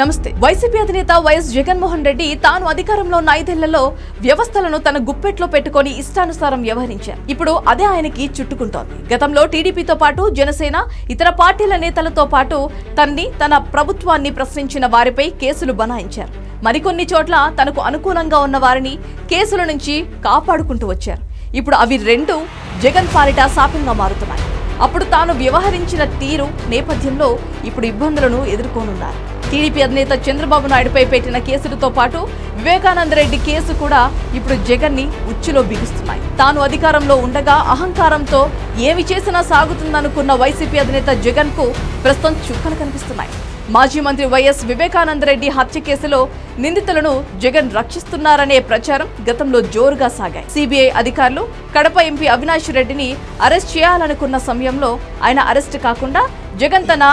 నమస్తే. వైసీపీ అధినేత వైఎస్ జగన్మోహన్ రెడ్డి తాను అధికారంలో ఉన్న 5 ఏళ్లలో వ్యవస్థలను తన గుప్పెట్లో పెట్టుకొని ఇష్టానుసారం వ్యవహరించారు. ఇప్పుడు అదే ఆయనకి చుట్టుకుంటోంది. గతంలో టీడీపీతో పాటు జనసేన, ఇతర పార్టీల నేతలతో పాటు తన ప్రభుత్వాన్ని ప్రశ్నించిన వారిపై కేసులు బనాయించారు. మరికొన్ని చోట్ల తనకు అనుకూలంగా ఉన్న వారిని కేసుల నుంచి కాపాడుకుంటూ వచ్చారు. ఇప్పుడు అవి రెండు జగన్ పాలిట శాపంగా మారుతున్నాయి. అప్పుడు తాను వ్యవహరించిన తీరు నేపథ్యంలో ఇప్పుడు ఇబ్బందులను ఎదుర్కొనున్నారు. టీడీపీ అధినేత చంద్రబాబు నాయుడుపై పెట్టిన కేసులతో పాటు వివేకానంద రెడ్డి కేసు కూడా ఇప్పుడు జగన్ ని ఉచ్చులో బిగిస్తున్నాయి. తాను అధికారంలో ఉండగా అహంకారంతో ఏమి చేసినా సాగుతుందనుకున్న వైసీపీ అధినేత జగన్ కు ప్రస్తుతం చుక్కలు కనిపిస్తున్నాయి. మాజీ మంత్రి వైఎస్ వివేకానంద రెడ్డి హత్య కేసులో నిందితులను జగన్ రక్షిస్తున్నారనే ప్రచారం గతంలో జోరుగా సాగాయి. సిబిఐ అధికారులు కడప ఎంపీ అవినాష్ రెడ్డిని అరెస్ట్ చేయాలనుకున్న సమయంలో ఆయన అరెస్ట్ కాకుండా జగన్ తన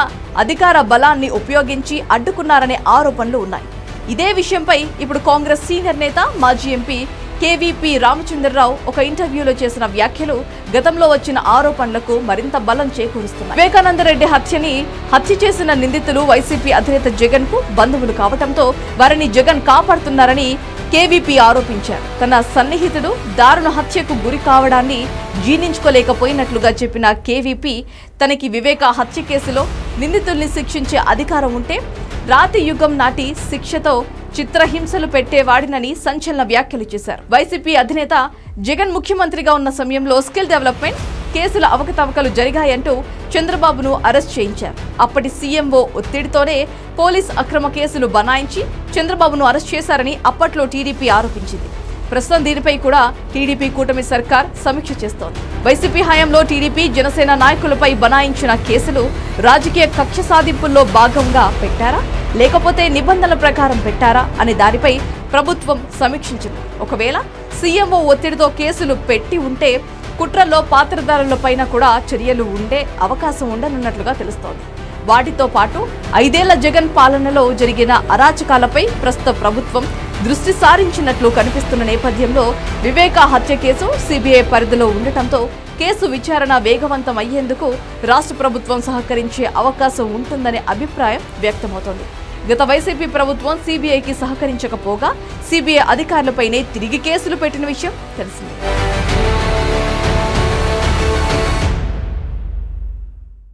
అధికార బలాన్ని ఉపయోగించి అడ్డుకున్నారనే ఆరోపణలు ఉన్నాయి. ఇదే విషయంపై ఇప్పుడు కాంగ్రెస్ సీనియర్ నేత మాజీ ఎంపీ కేవీపీ రామచంద్రరావు ఒక ఇంటర్వ్యూలో చేసిన వ్యాఖ్యలు గతంలో వచ్చిన ఆరోపణలకు మరింత బలం చేకూరుస్తున్నాయి. వివేకానంద రెడ్డి హత్య చేసిన నిందితులు వైసీపీ అధినేత జగన్ కు బంధువులు కావడంతో వారిని జగన్ కాపాడుతున్నారని కేవీపీ ఆరోపించారు. తన సన్నిహితుడు దారుణ హత్యకు గురి కావడాన్ని జీర్ణించుకోలేకపోయినట్లుగా చెప్పిన కేవీపీ తనకి వివేక హత్య కేసులో నిందితుల్ని శిక్షించే అధికారం ఉంటే రాతి యుగం నాటి శిక్షతో చిత్రహింసలు పెట్టేవాడినని సంచలన వ్యాఖ్యలు చేశారు. వైసీపీ అధినేత జగన్ ముఖ్యమంత్రిగా ఉన్న సమయంలో స్కిల్ డెవలప్మెంట్ కేసుల అవకతవకలు జరిగాయంటూ చంద్రబాబును అరెస్ట్ చేయించారు. అప్పటి సీఎంఓ ఒత్తిడితోనే పోలీస్ అక్రమ కేసులు బనాయించి చంద్రబాబును అరెస్ట్ చేశారని అప్పట్లో టీడీపీ ఆరోపించింది. ప్రస్తుతం దీనిపై కూడా టీడీపీ కూటమి సర్కార్ సమీక్ష చేస్తోంది. వైసీపీ హయాంలో టీడీపీ, జనసేన నాయకులపై బనాయించిన కేసులు రాజకీయ కక్ష సాధింపుల్లో భాగంగా పెట్టారా, లేకపోతే నిబంధనల ప్రకారం పెట్టారా అనే దానిపై ప్రభుత్వం సమీక్షించింది. ఒకవేళ సీఎంఓ ఒత్తిడితో కేసులు పెట్టి ఉంటే కుట్రల్లో పాత్రధారులపైన కూడా చర్యలు ఉండే అవకాశం ఉండనున్నట్లుగా తెలుస్తోంది. వాటితో పాటు 5 ఏళ్ల జగన్ పాలనలో జరిగిన అరాచకాలపై ప్రస్తుత ప్రభుత్వం దృష్టి సారించినట్లు కనిపిస్తున్న నేపథ్యంలో వివేక హత్య కేసు సిబిఐ పరిధిలో ఉండటంతో కేసు విచారణ వేగవంతం అయ్యేందుకు రాష్ట్ర ప్రభుత్వం సహకరించే అవకాశం ఉంటుందనే అభిప్రాయం వ్యక్తమవుతోంది. గత వైసీపీ ప్రభుత్వం సిబిఐకి సహకరించకపోగా సిబిఐ అధికారులపైనే తిరిగి కేసులు పెట్టిన విషయం తెలిసిందే.